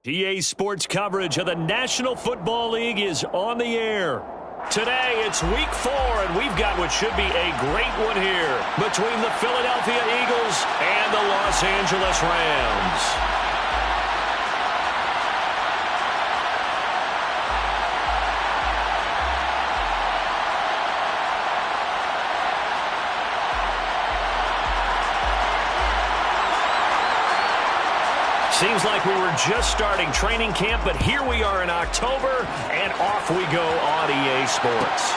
EA Sports coverage of the National Football League is on the air. Today, it's Week 4, and we've got what should be a great one here between the Philadelphia Eagles and the Los Angeles Rams. Seems like we were just starting training camp, but here we are in October, and off we go on EA Sports.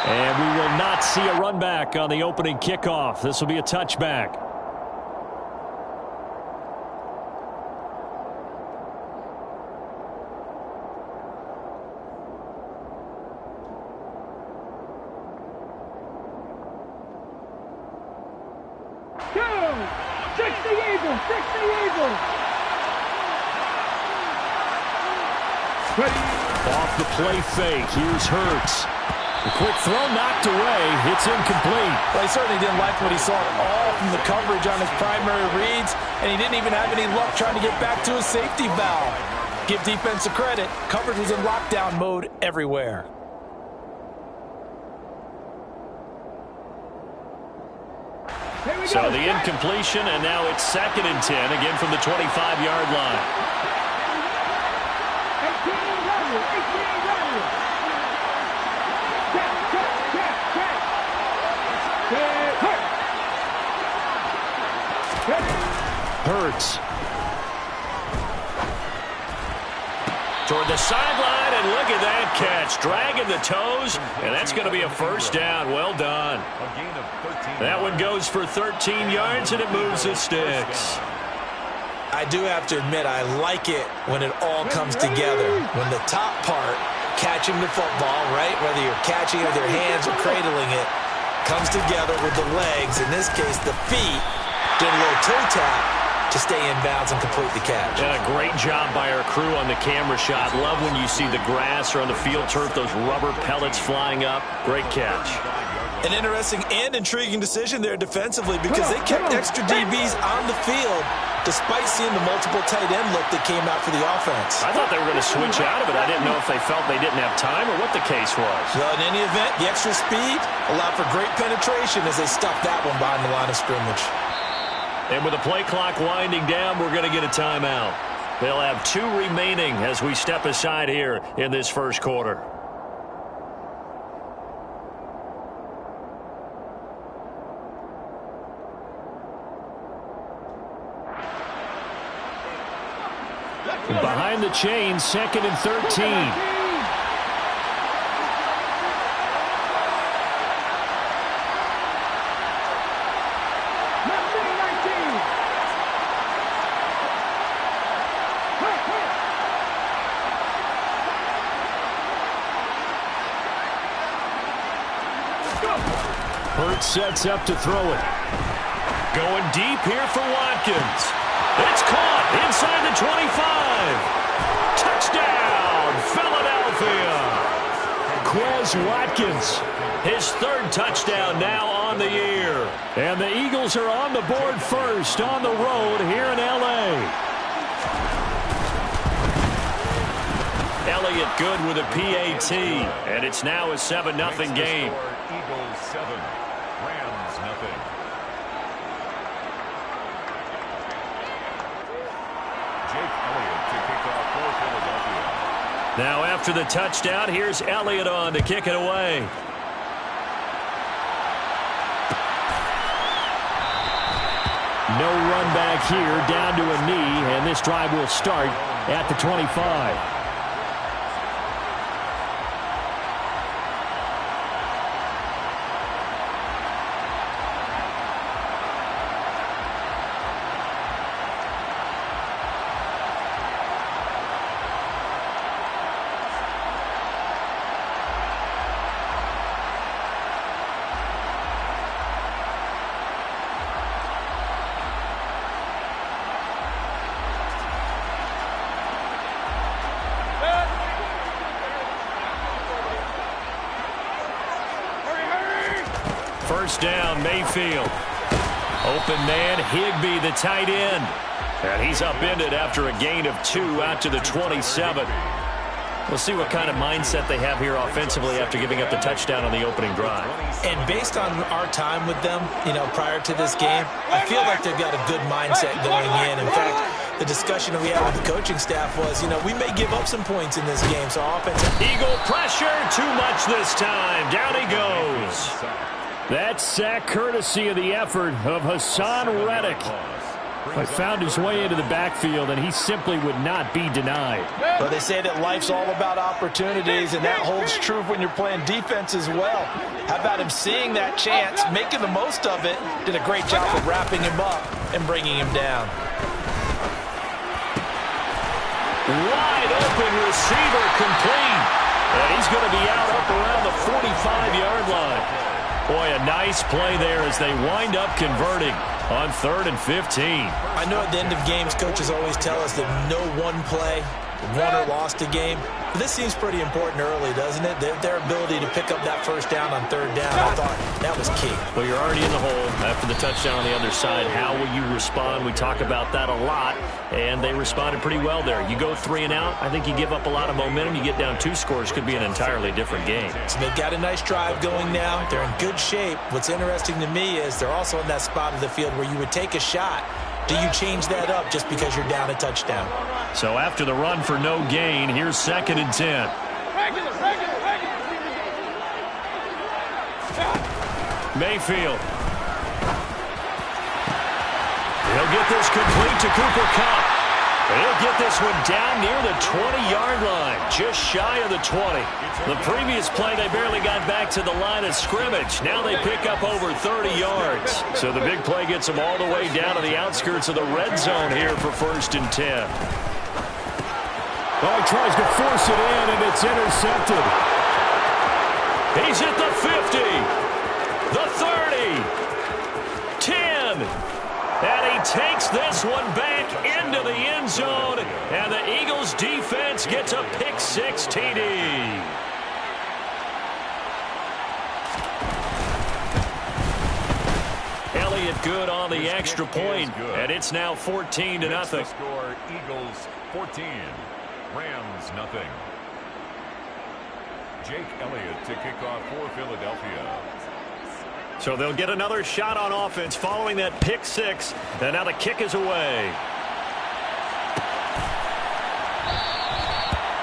And we will not see a run back on the opening kickoff. This will be a touchback. Off the play fake, here's Hurts. The quick throw knocked away, it's incomplete. Well, he certainly didn't like what he saw at all from the coverage on his primary reads, and he didn't even have any luck trying to get back to his safety valve. Give defense a credit, coverage was in lockdown mode everywhere. So the incompletion, and now it's 2nd and 10, again from the 25-yard line. Hurts. Toward the sideline, and look at that catch. Dragging the toes, and that's going to be a first down. Well done. That one goes for 13 yards, and it moves the sticks. I do have to admit, I like it when it all comes together. When the top part, catching the football, right, whether you're catching it with your hands or cradling it, comes together with the legs, in this case the feet, doing a little toe tap to stay in bounds and complete the catch. And a great job by our crew on the camera shot. Love when you see the grass or on the field turf, those rubber pellets flying up. Great catch. An interesting and intriguing decision there defensively because they kept extra DBs on the field despite seeing the multiple tight end look that came out for the offense. I thought they were going to switch out of it. I didn't know if they felt they didn't have time or what the case was. Well, in any event, the extra speed allowed for great penetration as they stuffed that one behind the line of scrimmage. And with the play clock winding down, we're going to get a timeout. They'll have 2 remaining as we step aside here in this first quarter. Behind the chains, 2nd and 13. Hurts sets up to throw it. Going deep here for Watkins. It's caught inside the 25. Touchdown, Philadelphia. Quez Watkins, his 3rd touchdown now on the year. And the Eagles are on the board first on the road here in L.A. Elliott good with a PAT, and it's now a 7-0 game. Eagles 7, Rams nothing. Jake Elliott to kick off for Philadelphia. Now after the touchdown, here's Elliott on to kick it away. No run back here, down to a knee, and this drive will start at the 25. First down, Mayfield. Open man, Higbee, the tight end. And he's upended after a gain of 2 out to the 27. We'll see what kind of mindset they have here offensively after giving up the touchdown on the opening drive. And based on our time with them, prior to this game, I feel like they've got a good mindset going in. In fact, the discussion that we had with the coaching staff was, we may give up some points in this game. So offense. Eagle pressure, too much this time. Down he goes. That sack courtesy of the effort of Hassan Reddick. But found his way into the backfield, and he simply would not be denied. Well, they say that life's all about opportunities, and that holds true when you're playing defense as well. How about him seeing that chance, making the most of it, did a great job of wrapping him up and bringing him down. Wide open receiver complete. And he's going to be out up around the 45-yard line. Boy, a nice play there as they wind up converting on 3rd and 15. I know at the end of games, coaches always tell us that no one play won or lost a game. But this seems pretty important early, doesn't it? Their ability to pick up that first down on 3rd down, I thought that was key. Well, you're already in the hole after the touchdown on the other side. How will you respond? We talk about that a lot, and they responded pretty well there. You go 3 and out, I think you give up a lot of momentum. You get down 2 scores, could be an entirely different game. So they've got a nice drive going now. They're in good shape. What's interesting to me is they're also in that spot of the field where you would take a shot. Do you change that up just because you're down a touchdown? So after the run for no gain, here's 2nd and 10. Mayfield. He'll get this complete to Cooper Kupp. He'll get this one down near the 20-yard line, just shy of the 20. The previous play, they barely got back to the line of scrimmage. Now they pick up over 30 yards. So the big play gets them all the way down to the outskirts of the red zone here for 1st and 10. Well, he tries to force it in, and it's intercepted. He's at the 50, the 30, 10. And he takes this one back into the end zone. And the Eagles defense gets a pick-6 TD. Elliott good on the extra point, and it's now 14-0. Score Eagles 14, Rams nothing. Jake Elliott to kick off for Philadelphia. So they'll get another shot on offense following that pick-6, and now the kick is away.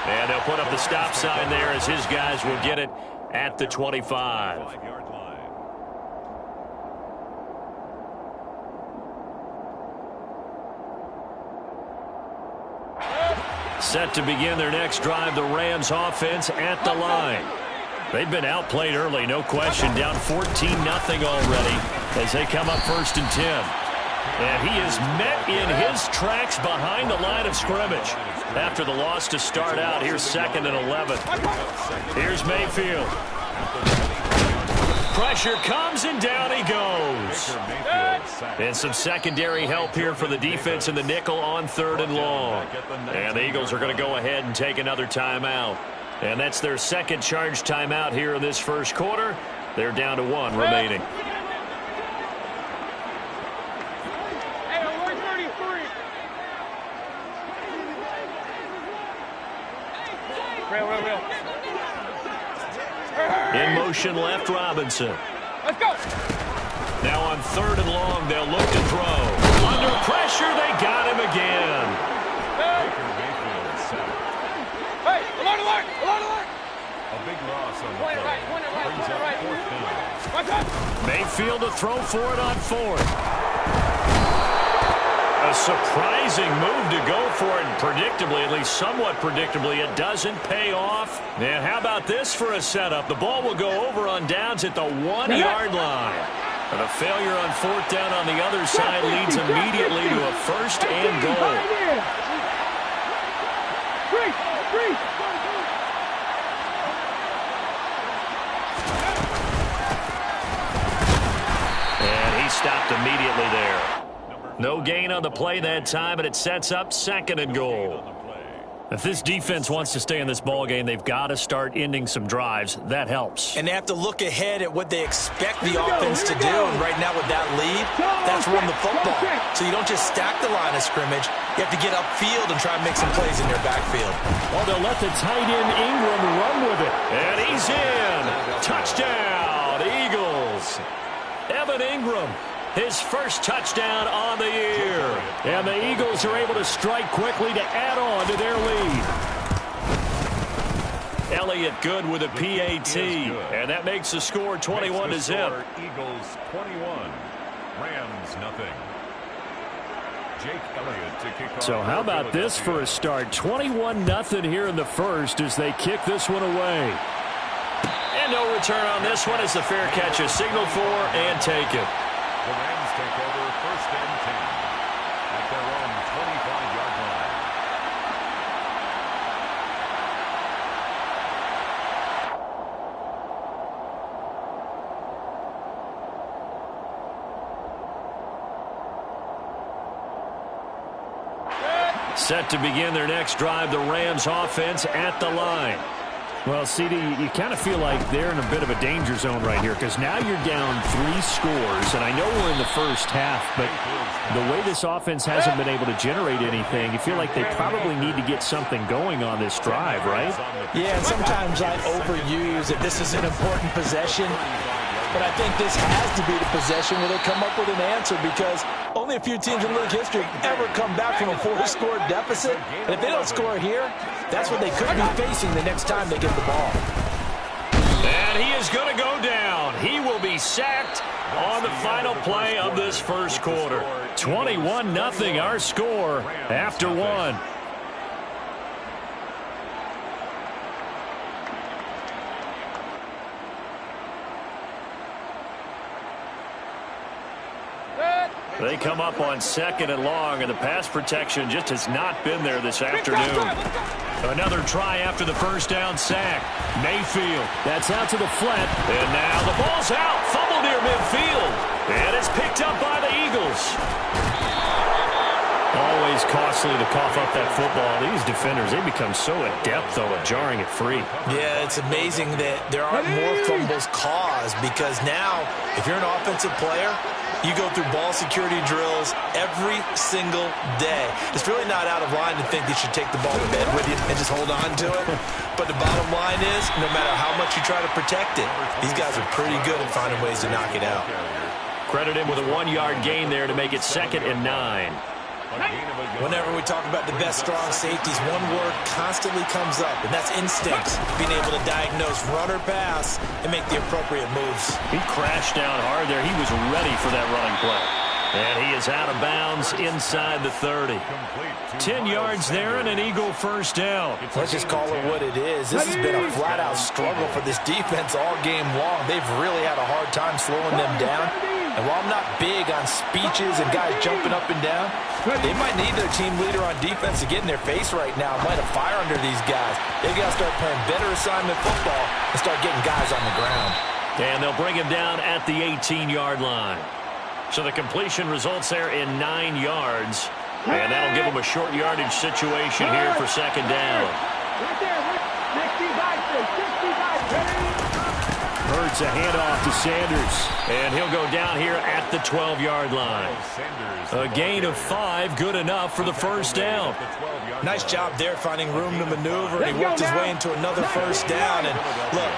And they'll put up the stop sign there as his guys will get it at the 25. 5-yard line. Set to begin their next drive, the Rams offense at the line. They've been outplayed early, no question, down 14-0 already as they come up 1st and 10. And he is met in his tracks behind the line of scrimmage. After the loss to start out, here's 2nd and 11. Here's Mayfield. Pressure comes and down he goes. And some secondary help here for the defense in the nickel on 3rd and long. And the Eagles are going to go ahead and take another timeout. And that's their 2nd charge timeout here in this 1st quarter. They're down to 1 remaining. In motion left, Robinson. Let's go. Now on 3rd and long, they'll look to throw. Under pressure, they got him again. Hey, along the line, along the line. A big loss on the Point play. it right, Brings up right. 4th down. Watch out. Mayfield to throw for it on 4th. A surprising move to go for it, and predictably, at least somewhat predictably, it doesn't pay off. And how about this for a setup? The ball will go over on downs at the 1-yard line. And a failure on 4th down on the other side leads immediately to a 1st and goal. And he stopped immediately there. No gain on the play that time, and it sets up 2nd and goal. If this defense wants to stay in this ball game, they've got to start ending some drives. That helps. And they have to look ahead at what they expect the offense to do. And right now with that lead, that's run the football. So you don't just stack the line of scrimmage. You have to get upfield and try and make some plays in their backfield. Well, they'll let the tight end Ingram run with it. And he's in. Touchdown, Eagles. Evan Ingram, his first touchdown on the year. And the Eagles are able to strike quickly to add on to their lead. Elliott good with a PAT. And that makes the score 21-0. Eagles 21, Rams nothing. Jake Elliott to kick off. So how about this for a start? 21-0 here in the first as they kick this one away. And no return on this one as the fair catch is signaled for and taken. The Rams take over 1st and 10 at their own 25-yard line. Set to begin their next drive, the Rams offense at the line. Well, CD, you kind of feel like they're in a bit of a danger zone right here because now you're down 3 scores, and I know we're in the first half, but the way this offense hasn't been able to generate anything, you feel like they probably need to get something going on this drive, right? Yeah, and sometimes I overuse that this is an important possession, but I think this has to be the possession where they come up with an answer because only a few teams in league history ever come back from a 4-score deficit, and if they don't score here, that's what they could be facing the next time they get the ball. And he is going to go down. He will be sacked on the final play of this first quarter. 21-0 our score after 1. They come up on 2nd and long, and the pass protection just has not been there this afternoon. Another try after the first down sack. Mayfield, that's out to the flat. And now the ball's out. Fumble near midfield. And it's picked up by the Eagles. Always costly to cough up that football. These defenders, they become so adept, though, at jarring it free. Yeah, it's amazing that there aren't more fumbles caused because now, if you're an offensive player, you go through ball security drills every single day. It's really not out of line to think that you should take the ball to bed with you and just hold on to it. But the bottom line is, no matter how much you try to protect it, these guys are pretty good at finding ways to knock it out. Credit him with a 1-yard gain there to make it 2nd and 9. Whenever we talk about the best strong safeties, one word constantly comes up, and that's instinct. Being able to diagnose run or pass and make the appropriate moves. He crashed down hard there. He was ready for that running play. And he is out of bounds inside the 30. 10 yards there and an Eagle first down. Let's just call it what it is. This has been a flat-out struggle for this defense all game long. They've really had a hard time slowing them down. And while I'm not big on speeches and guys jumping up and down, they might need their team leader on defense to get in their face right now and light a fire under these guys. They've got to start playing better assignment football and start getting guys on the ground. And they'll bring him down at the 18-yard line. So the completion results there in 9 yards. And that'll give them a short yardage situation here for 2nd down. Right there. 65. Hurts a handoff to Sanders. And he'll go down here at the 12-yard line. A gain of 5, good enough for the first down. Nice job there finding room to maneuver, and he worked his way into another first down. And look,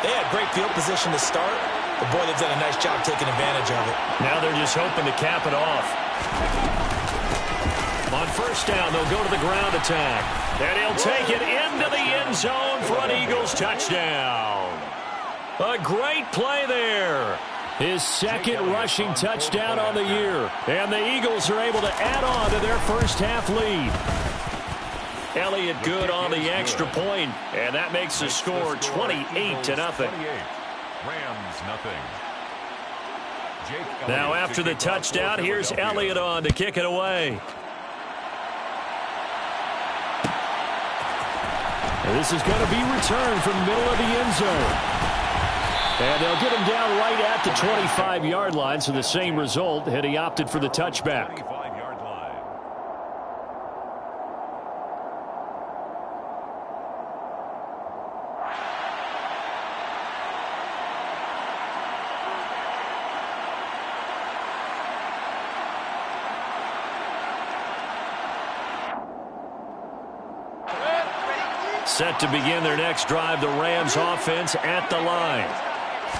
they had great field position to start, but boy, they've done a nice job taking advantage of it. Now they're just hoping to cap it off. On first down, they'll go to the ground attack. And he'll take it into the end zone for an Eagles touchdown. A great play there. His 2nd rushing touchdown on the year. And the Eagles are able to add on to their first half lead. Elliott good on the extra point, and that makes the score 28-0. Rams nothing. Now after the touchdown, here's Elliott on to kick it away. And this is going to be returned from the middle of the end zone. And they'll get him down right at the 25-yard line, so the same result had he opted for the touchback. 25-yard line. Set to begin their next drive, the Rams offense at the line.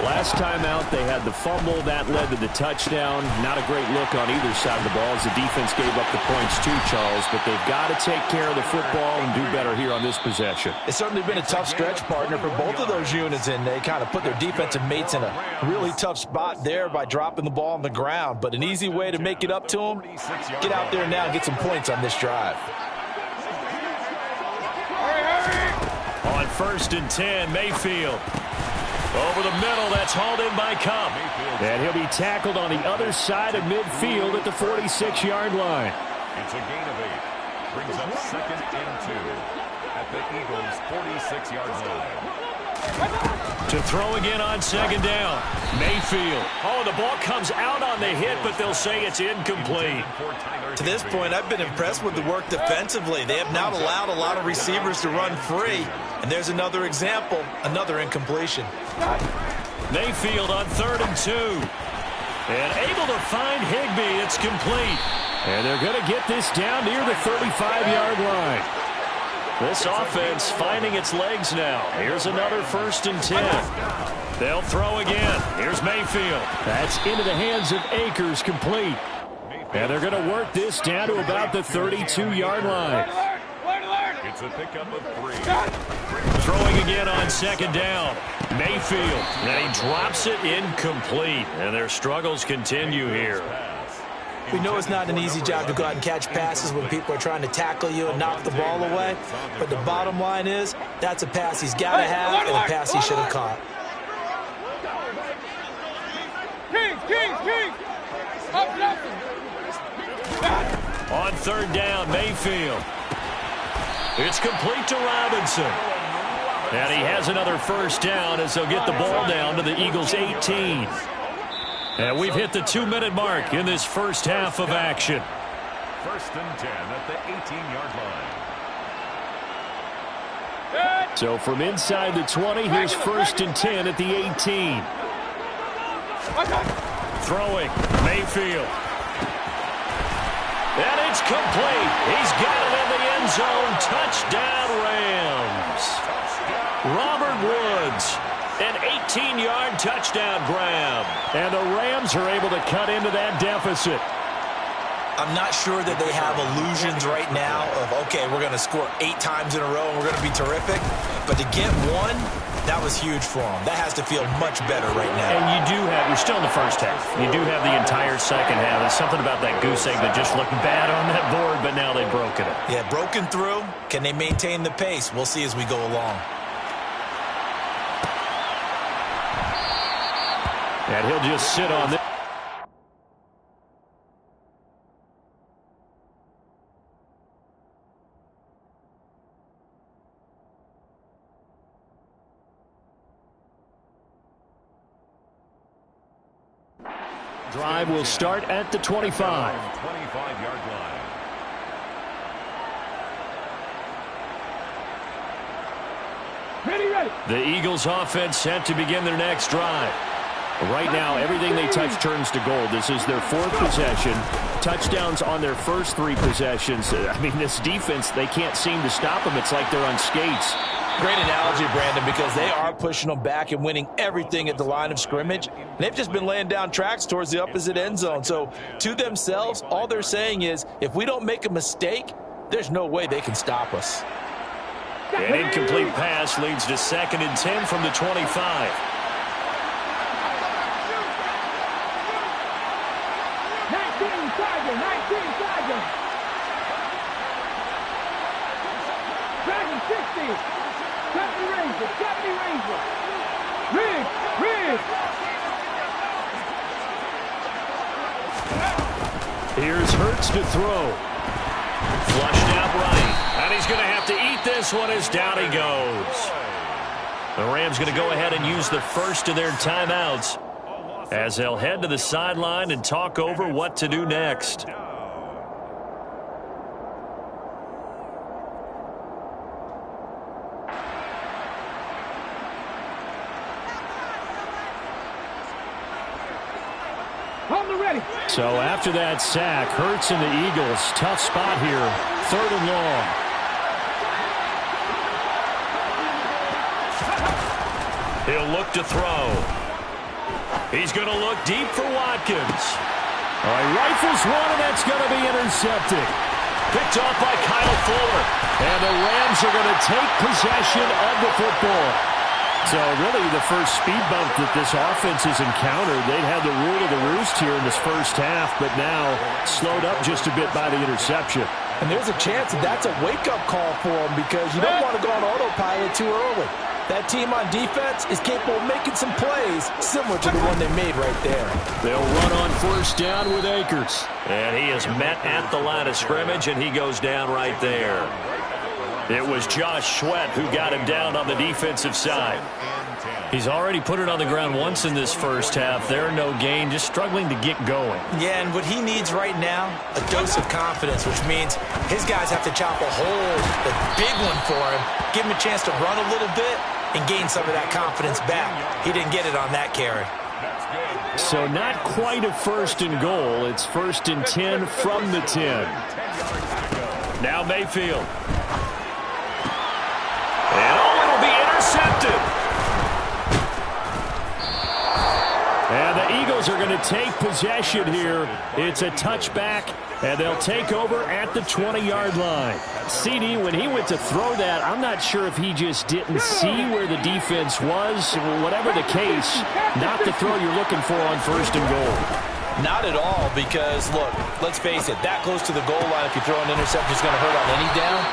Last time out, they had the fumble. That led to the touchdown. Not a great look on either side of the ball as the defense gave up the points too, Charles. But they've got to take care of the football and do better here on this possession. It's certainly been a tough stretch, partner, for both of those units, and they kind of put their defensive mates in a really tough spot there by dropping the ball on the ground. But an easy way to make it up to them, get out there now and get some points on this drive. On 1st and 10, Mayfield. Over the middle, that's hauled in by Cup. And he'll be tackled on the other side of midfield at the 46-yard line. It's a gain of 8. Brings up 2nd and 2 at the Eagles' 46-yard line. To throw again on 2nd down. Mayfield. Oh, the ball comes out on the hit, but they'll say it's incomplete. To this point, I've been impressed with the work defensively. They have not allowed a lot of receivers to run free. And there's another example, another incompletion. Mayfield on 3rd and 2. And able to find Higbee. It's complete. And they're going to get this down near the 35-yard line. This offense finding its legs now. Here's another 1st and 10. They'll throw again. Here's Mayfield. That's into the hands of Akers, complete. And they're going to work this down to about the 32-yard line. It's a pickup of 3. Throwing again on 2nd down. Mayfield. And he drops it incomplete. And their struggles continue here. We know it's not an easy job to go out and catch passes when people are trying to tackle you and knock the ball away. But the bottom line is, that's a pass he's got to have and a pass he should have caught. King! On 3rd down, Mayfield. It's complete to Robinson. And he has another 1st down as they'll get the ball down to the Eagles' 18. And we've hit the 2-minute mark in this first half of action. 1st and 10 at the 18-yard line. So from inside the 20, here's 1st and 10 at the 18. Throwing, Mayfield. And it's complete. He's got it in the end zone. Touchdown, Rams. Robert Woods, an 18-yard touchdown grab. And the Rams are able to cut into that deficit. I'm not sure that they have illusions right now of, okay, we're going to score 8 times in a row and we're going to be terrific. But to get one, that was huge for them. That has to feel much better right now. And you do have, we're still in the first half. You do have the entire second half. There's something about that goose egg that just looked bad on that board, but now they've broken it. Yeah, broken through. Can they maintain the pace? We'll see as we go along. And he'll just sit on this. Drive will start at the 25. 25-yard line. Ready. The Eagles offense set to begin their next drive. Right now, everything they touch turns to gold. This is their 4th possession. Touchdowns on their first 3 possessions. I mean, this defense, they can't seem to stop them. It's like they're on skates. Great analogy, Brandon, because they are pushing them back and winning everything at the line of scrimmage. They've just been laying down tracks towards the opposite end zone. So to themselves, all they're saying is, if we don't make a mistake, there's no way they can stop us. An incomplete pass leads to 2nd and 10 from the 25. 19 Sergeant. Dragon 60. 70 Ranger. Riggs. Here's Hurts to throw. Flushed out right. And he's going to have to eat this one as down he goes. The Rams going to go ahead and use the first of their timeouts as they'll head to the sideline and talk over what to do next. So after that sack, Hurts and the Eagles, tough spot here, 3rd and long. to throw. He's going to look deep for Watkins. All right, rifles one, and that's going to be intercepted. Picked off by Kyle Fuller. And the Rams are going to take possession of the football. So really the first speed bump that this offense has encountered, they'd had the rule of the roost here in this first half, but now slowed up just a bit by the interception. And there's a chance that that's a wake-up call for them because you don't want to go on autopilot too early. That team on defense is capable of making some plays similar to the one they made right there. They'll run on first down with Akers. And he is met at the line of scrimmage, and he goes down right there. It was Josh Sweat who got him down on the defensive side. He's already put it on the ground once in this first half. There, no gain, just struggling to get going. Yeah, and what he needs right now, a dose of confidence, which means his guys have to chop a hole, a big one for him, give him a chance to run a little bit and gain some of that confidence back. He didn't get it on that carry. So not quite a first and goal. It's first and 10 from the 10. Now Mayfield. And it'll be intercepted. And the Eagles are going to take possession here. It's a touchback, and they'll take over at the 20-yard line. CD, when he went to throw that, I'm not sure if he just didn't see where the defense was. Whatever the case, not the throw you're looking for on first and goal. Not at all because, look, let's face it, that close to the goal line, if you throw an interception, is going to hurt on any down.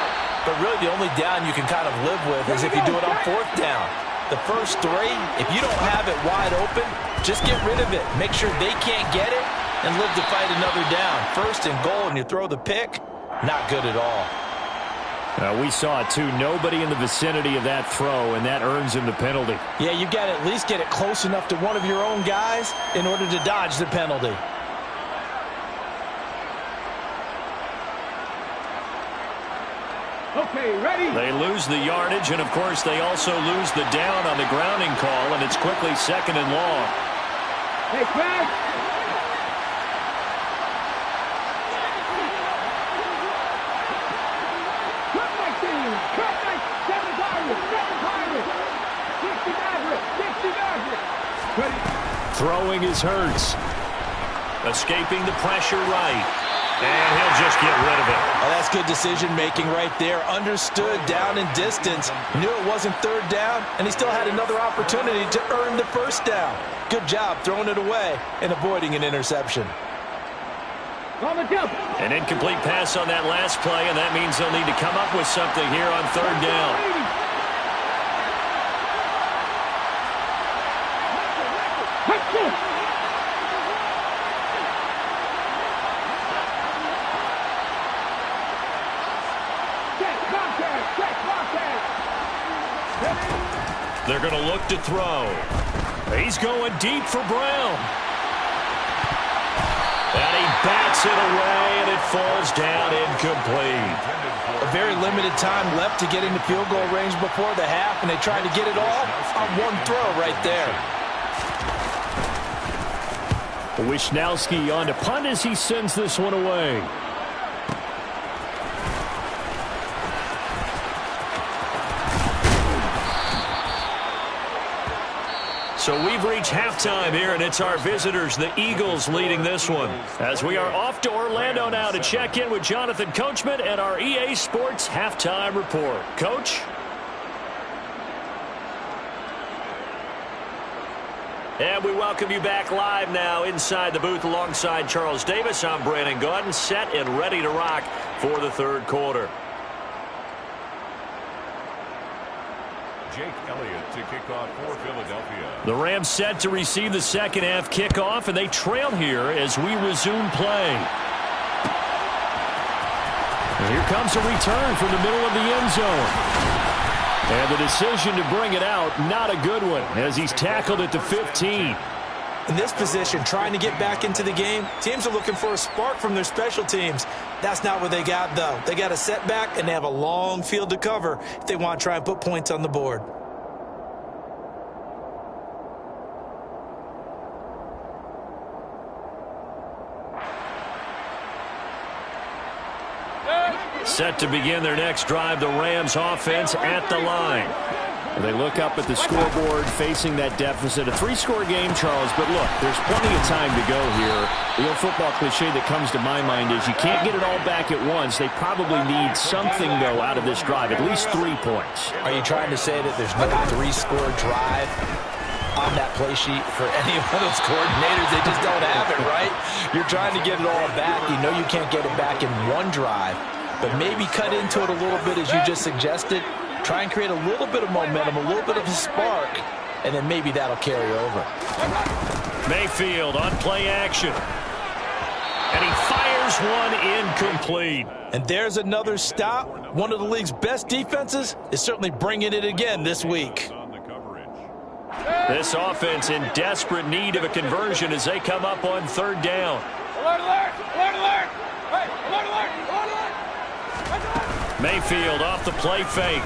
But really the only down you can kind of live with is if you do it on fourth down. The first three, if you don't have it wide open, just get rid of it. Make sure they can't get it and live to fight another down. First and goal and you throw the pick, not good at all. We saw it too. Nobody in the vicinity of that throw, and that earns him the penalty. Yeah, you got to at least get it close enough to one of your own guys in order to dodge the penalty. Okay, ready? They lose the yardage, and of course they also lose the down on the grounding call, and it's quickly second and long. Hey, Craig. Cut my team. Cut my 7 targets. 7 targets. 60 targets. 60 targets. Ready? Throwing is Hurts. Escaping the pressure right. And he'll just get rid of it. Oh, that's good decision-making right there. Understood down and distance. Knew it wasn't third down, and he still had another opportunity to earn the first down. Good job throwing it away and avoiding an interception. On the jump. An incomplete pass on that last play, and that means they'll need to come up with something here on third down. They're going to look to throw. He's going deep for Brown. And he bats it away, and it falls down incomplete. A very limited time left to get into field goal range before the half, and they tried to get it all on one throw right there. Wishnowski on to punt as he sends this one away. So we've reached halftime here, and it's our visitors, the Eagles, leading this one. As we are off to Orlando now to check in with Jonathan Coachman and our EA Sports Halftime Report. Coach? And we welcome you back live now inside the booth alongside Charles Davis. I'm Brandon Gaudin, set and ready to rock for the third quarter. Jake Elliott to kick off for Philadelphia. The Rams set to receive the second half kickoff, and they trail here as we resume play. And here comes a return from the middle of the end zone. And the decision to bring it out, not a good one, as he's tackled at the 15. In this position, trying to get back into the game, teams are looking for a spark from their special teams. That's not what they got, though. They got a setback, and they have a long field to cover if they want to try and put points on the board. Set to begin their next drive, the Rams offense at the line. They look up at the scoreboard facing that deficit. A 3-score game, Charles, but look, there's plenty of time to go here. The old football cliche that comes to my mind is you can't get it all back at once. They probably need something, though, out of this drive, at least 3 points. Are you trying to say that there's no 3-score drive on that play sheet for any one of those coordinators? They just don't have it, right? You're trying to get it all back. You know you can't get it back in one drive, but maybe cut into it a little bit as you just suggested. Try and create a little bit of momentum, a little bit of a spark, and then maybe that'll carry over. Mayfield on play action. And he fires one incomplete. And there's another stop. One of the league's best defenses is certainly bringing it again this week. This offense in desperate need of a conversion as they come up on 3rd down. Alert, alert, alert, alert. Hey, alert, alert, alert, alert. Mayfield off the play fake.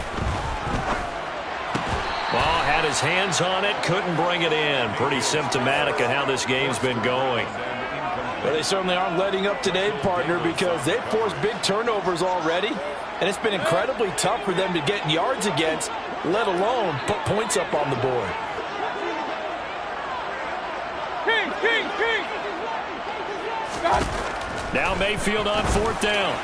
Ball had his hands on it, couldn't bring it in. Pretty symptomatic of how this game's been going. Well, they certainly aren't letting up today, partner, because they've forced big turnovers already, and it's been incredibly tough for them to get yards against, let alone put points up on the board. King, king, king. Now Mayfield on 4th down.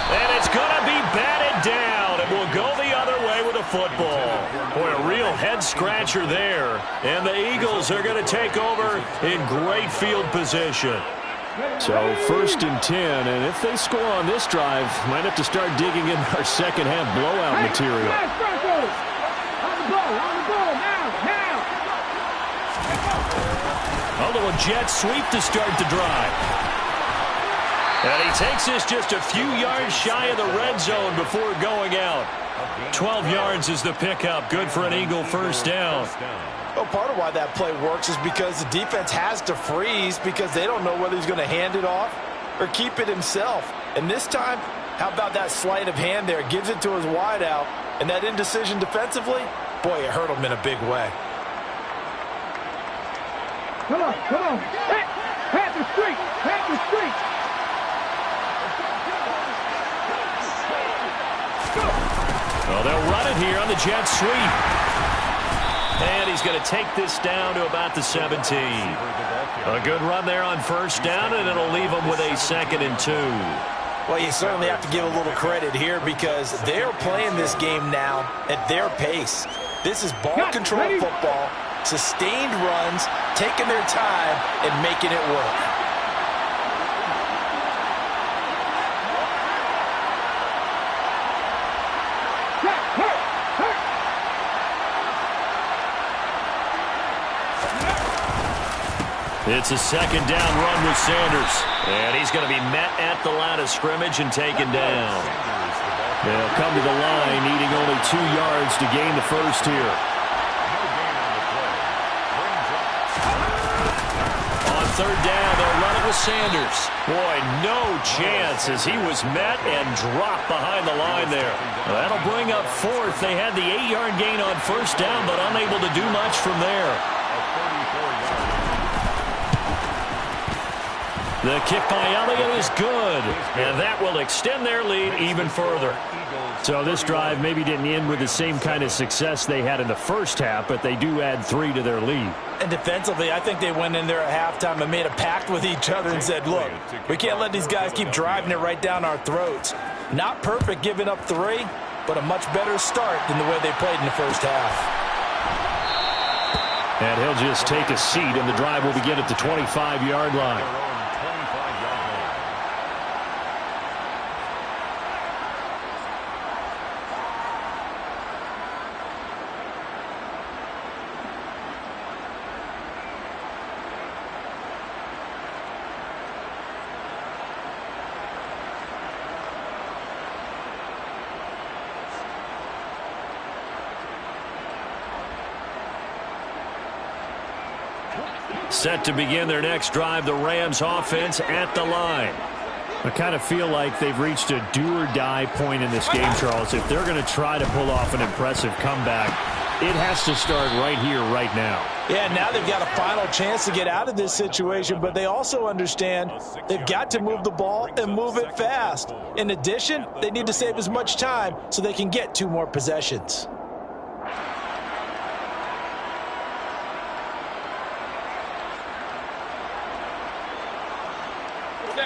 And it's going to be batted down, and we'll go the other way with the football. Boy, a real head-scratcher there. And the Eagles are going to take over in great field position. So 1st and 10, and if they score on this drive, might have to start digging in our second-half blowout material. On the ball, now. A little jet sweep to start the drive. And he takes this just a few yards shy of the red zone before going out. 12 yards is the pickup. Good for an Eagle 1st down. Well, part of why that play works is because the defense has to freeze because they don't know whether he's going to hand it off or keep it himself. And this time, how about that sleight of hand there? Gives it to his wideout. And that indecision defensively, boy, it hurt him in a big way. Come on. Pat the street. Well, they'll run it here on the jet sweep. And he's going to take this down to about the 17. A good run there on 1st down, and it'll leave them with a 2nd and 2. Well, you certainly have to give a little credit here because they're playing this game now at their pace. This is ball control football, sustained runs, taking their time, and making it work. It's a 2nd down run with Sanders. And he's going to be met at the line of scrimmage and taken down. They'll come to the line, needing only 2 yards to gain the 1st here. On 3rd down, they'll run it with Sanders. Boy, no chance as he was met and dropped behind the line there. Well, that'll bring up 4th. They had the 8-yard gain on 1st down, but unable to do much from there. The kick by Elliott is good, and that will extend their lead even further. So this drive maybe didn't end with the same kind of success they had in the 1st half, but they do add 3 to their lead. And defensively, I think they went in there at halftime and made a pact with each other and said, look, we can't let these guys keep driving it right down our throats. Not perfect giving up 3, but a much better start than the way they played in the 1st half. And he'll just take a seat, and the drive will begin at the 25-yard line. Set to begin their next drive, the Rams offense at the line. I kind of feel like they've reached a do-or-die point in this game, Charles. If they're going to try to pull off an impressive comeback, it has to start right here, right now. Yeah, now they've got a final chance to get out of this situation, but they also understand they've got to move the ball and move it fast. In addition, they need to save as much time so they can get 2 more possessions.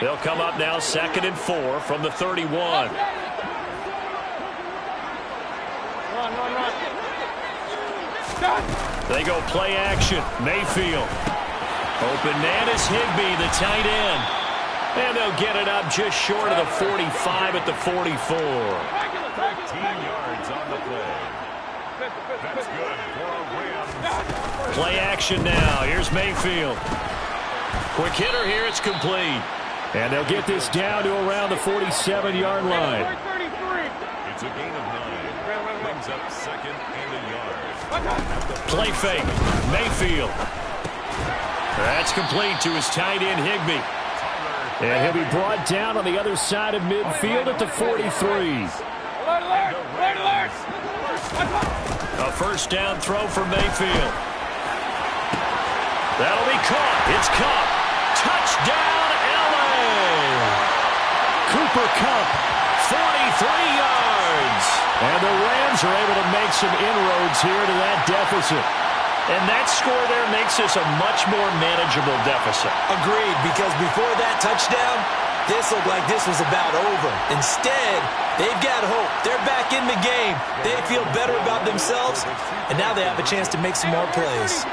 They'll come up now 2nd and 4 from the 31. They go play action. Mayfield. Open man is Higbee, the tight end. And they'll get it up just short of the 45 at the 44. 13 yards on the play. That's good for a Rams. Play action now. Here's Mayfield. Quick hitter here. It's complete. And they'll get this down to around the 47-yard line. It's a gain of 9. Brings up 2nd and a yard. Play fake. Mayfield. That's complete to his tight end, Higbee. And he'll be brought down on the other side of midfield at the 43. A first down throw for Mayfield. That'll be caught. It's Kupp. Touchdown, L.A. Cooper Kupp, 43 yards. And the Rams are able to make some inroads here to that deficit. And that score there makes this a much more manageable deficit. Agreed, because before that touchdown, this looked like this was about over. Instead, they've got hope. They're back in the game. They feel better about themselves, and now they have a chance to make some more plays.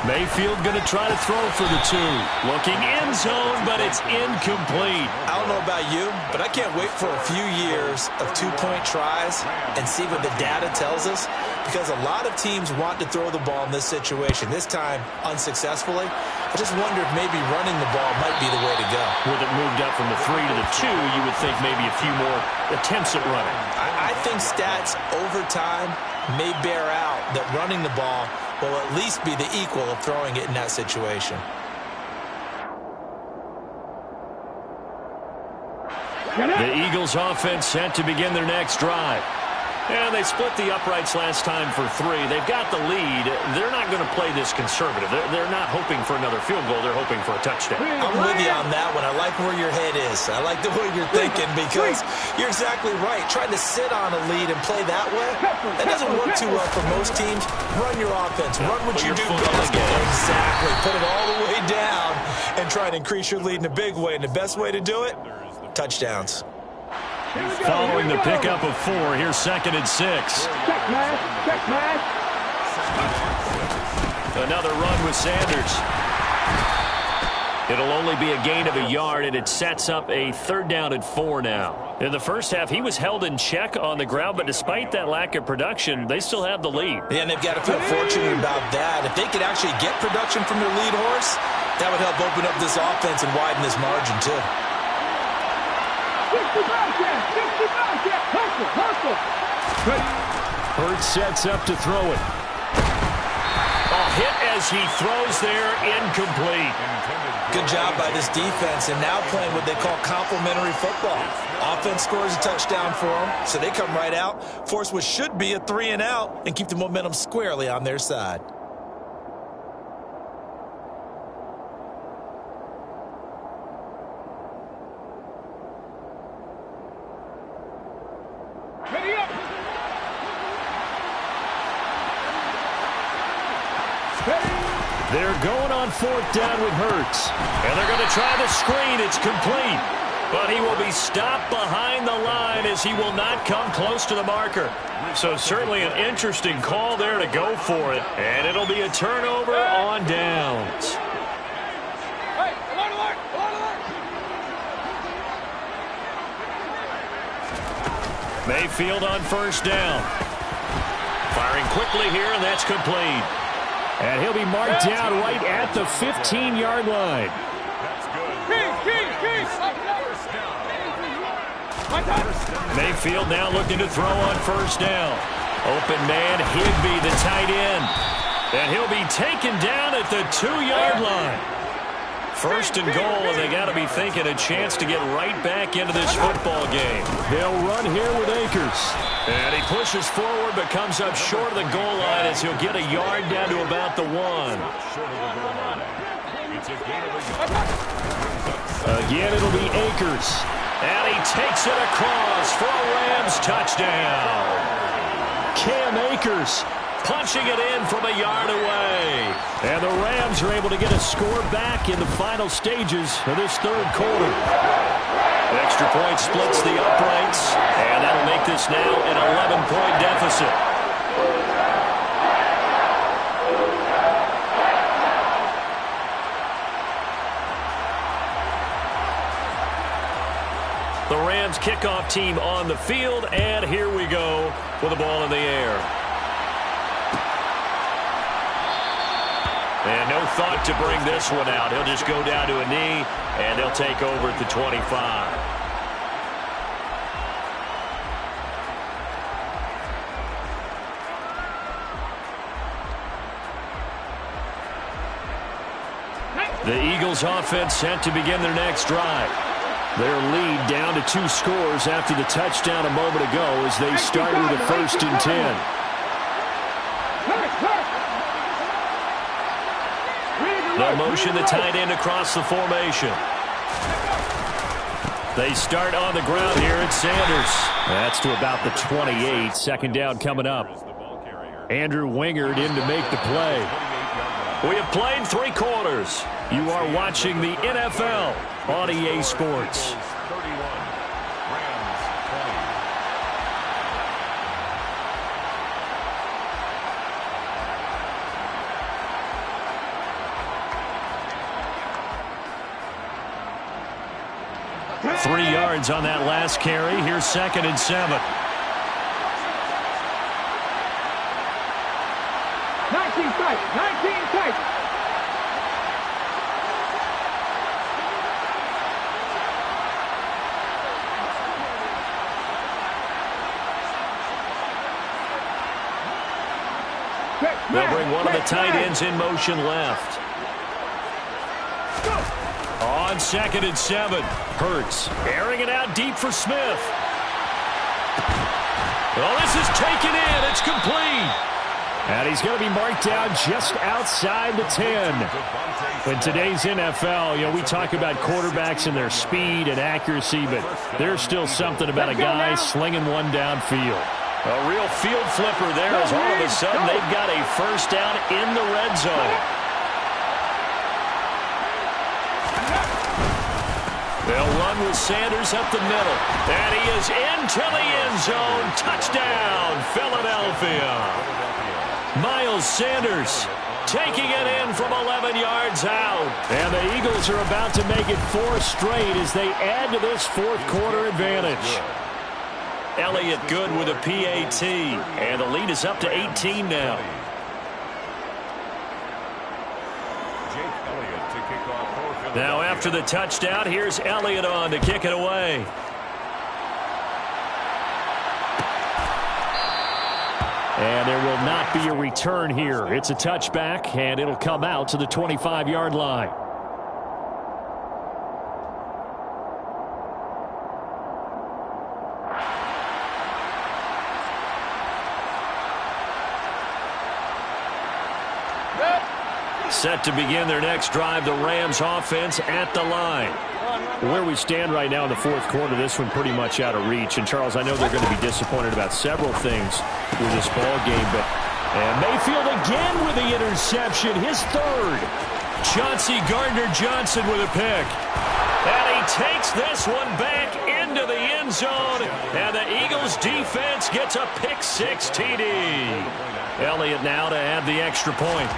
Mayfield going to try to throw for the 2. Looking end zone, but it's incomplete. I don't know about you, but I can't wait for a few years of 2-point tries and see what the data tells us, because a lot of teams want to throw the ball in this situation, this time unsuccessfully. I just wonder if maybe running the ball might be the way to go. With it moved up from the 3 to the 2, you would think maybe a few more attempts at running. I think stats over time may bear out that running the ball will at least be the equal of throwing it in that situation. The Eagles offense set to begin their next drive. And they split the uprights last time for 3. They've got the lead. They're not going to play this conservative. They're not hoping for another field goal. They're hoping for a touchdown. I'm with you on that one. I like where your head is. I like the way you're thinking, because you're exactly right. Trying to sit on a lead and play that way, that doesn't work too well for most teams. Run your offense. Run what you do best. Exactly. Put it all the way down and try and increase your lead in a big way. And the best way to do it, touchdowns. Following the pickup of 4, here's 2nd and 6. Check pass. Another run with Sanders. It'll only be a gain of a yard, and it sets up a 3rd down and 4 now. In the first half, he was held in check on the ground, but despite that lack of production, they still have the lead. Yeah, and they've got to feel fortunate about that. If they could actually get production from their lead horse, that would help open up this offense and widen this margin, too. Hurts sets up to throw it. A hit as he throws there, incomplete. Good job by this defense, and now playing what they call complementary football. Offense scores a touchdown for them, so they come right out, force what should be a 3 and out, and keep the momentum squarely on their side. They're going on 4th down with Hurts. And they're going to try the screen. It's complete. But he will be stopped behind the line as he will not come close to the marker. So certainly an interesting call there to go for it. And it'll be a turnover on downs. Mayfield on 1st down. Firing quickly here, and that's complete. And he'll be marked down right at the 15-yard line. Mayfield now looking to throw on 1st down. Open man, Higbee, the tight end. And he'll be taken down at the 2-yard line. 1st and goal, and they got to be thinking a chance to get right back into this football game. They'll run here with Akers. And he pushes forward but comes up short of the goal line as he'll get a yard down to about the 1. Again, it'll be Akers. And he takes it across for a Rams touchdown. Cam Akers punching it in from a yard away. And the Rams are able to get a score back in the final stages of this third quarter. Extra point splits the uprights, and that'll make this now an 11-point deficit. The Rams kickoff team on the field, and here we go with the ball in the air. And no thought to bring this one out. He'll just go down to a knee, and they'll take over at the 25. The Eagles offense set to begin their next drive. Their lead down to 2 scores after the touchdown a moment ago as they start with a 1st and 10. They'll motion the tight end across the formation. They start on the ground here at Sanders. That's to about the 28. 2nd down coming up. Andrew Wingard in to make the play. We have played 3 quarters. You are watching the NFL on EA Sports. 31, Rams 3 yards on that last carry. Here's 2nd and 7. 19 tight, 19 tight. They'll bring one of the tight ends in motion left. On 2nd and 7. Hurts airing it out deep for Smith. Well, this is taken in. It's complete. And he's going to be marked down just outside the 10. In today's NFL, we talk about quarterbacks and their speed and accuracy, but there's still something about a guy slinging one downfield. A real field flipper there as all of a sudden they've got a 1st down in the red zone. They'll run with Sanders up the middle. And he is into the end zone. Touchdown, Philadelphia. Miles Sanders taking it in from 11 yards out. And the Eagles are about to make it 4 straight as they add to this 4th quarter advantage. Elliott good with a PAT, and the lead is up to 18 now. Now after the touchdown, here's Elliott on to kick it away. And there will not be a return here. It's a touchback, and it'll come out to the 25-yard line. Set to begin their next drive, the Rams offense at the line. Where we stand right now in the 4th quarter, this one pretty much out of reach. And, Charles, I know they're going to be disappointed about several things with this ball game. And Mayfield again with the interception, his 3rd. Chauncey Gardner-Johnson with a pick. And he takes this one back into the end zone. And the Eagles defense gets a pick-6 TD. Elliott now to add the extra point.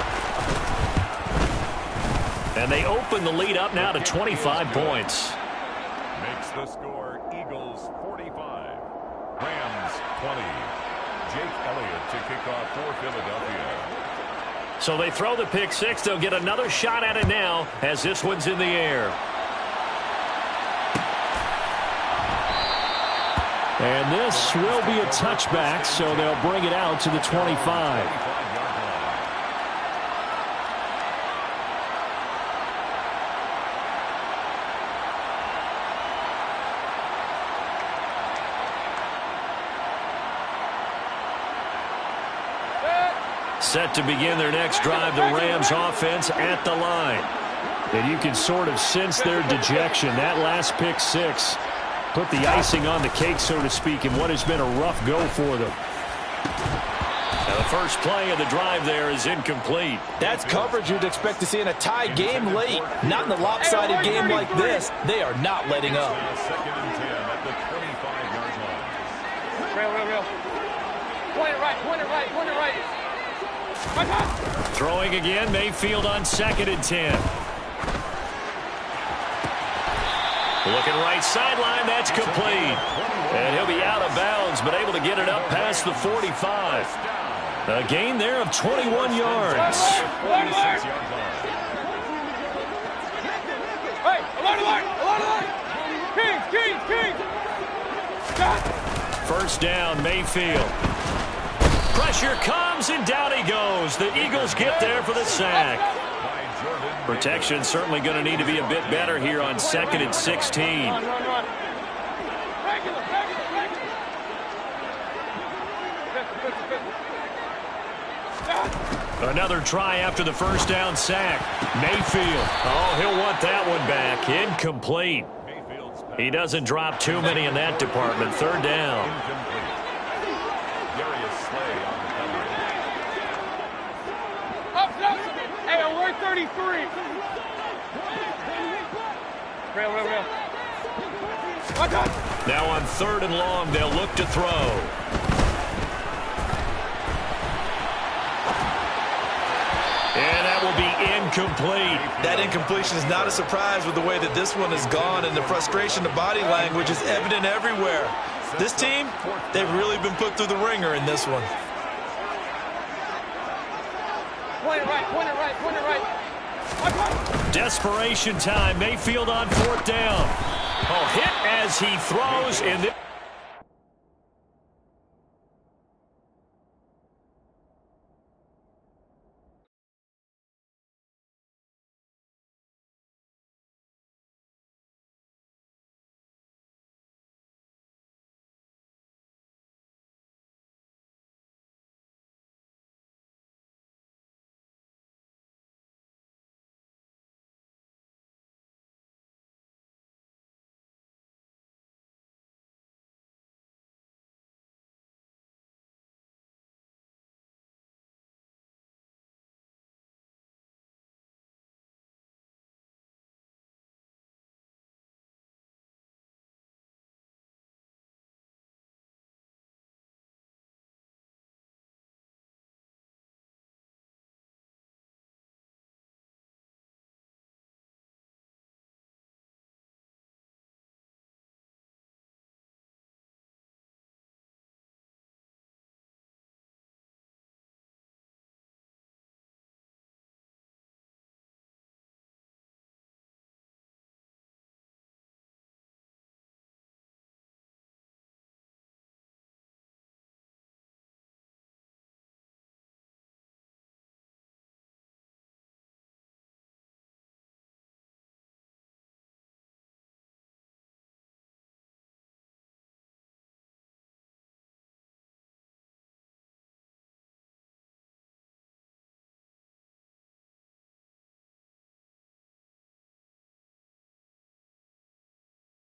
And they open the lead up now to 25 points. Makes the score Eagles 45, Rams 20. Jake Elliott to kick off for Philadelphia. So they throw the pick-6. They'll get another shot at it now as this one's in the air. And this will be a touchback, so they'll bring it out to the 25. Set to begin their next drive, the Rams offense at the line. And you can sort of sense their dejection. That last pick-6 put the icing on the cake, so to speak, in what has been a rough go for them. Now the first play of the drive there is incomplete. That's coverage you'd expect to see in a tie game late. Not in a lopsided game like this. They are not letting up. Second and 10 at the 25-yard line. Real. Point it right. Throwing again, Mayfield on 2nd and 10. Looking right sideline, that's complete. And he'll be out of bounds, but able to get it up past the 45. A gain there of 21 yards. Alert! Kings! First down, Mayfield. Pressure comes, and down he goes. The Eagles get there for the sack. Protection certainly going to need to be a bit better here on 2nd and 16. Run. Another try after the first down sack. Mayfield. Oh, he'll want that one back. Incomplete. He doesn't drop too many in that department. Third down. Hey, alert 33. Real. Now on 3rd and long, they'll look to throw. And that will be incomplete. That incompletion is not a surprise with the way that this one has gone, and the frustration, the body language is evident everywhere. This team, they've really been put through the ringer in this one. Point it right. Desperation time. Mayfield on 4th down. Oh, hit as he throws, and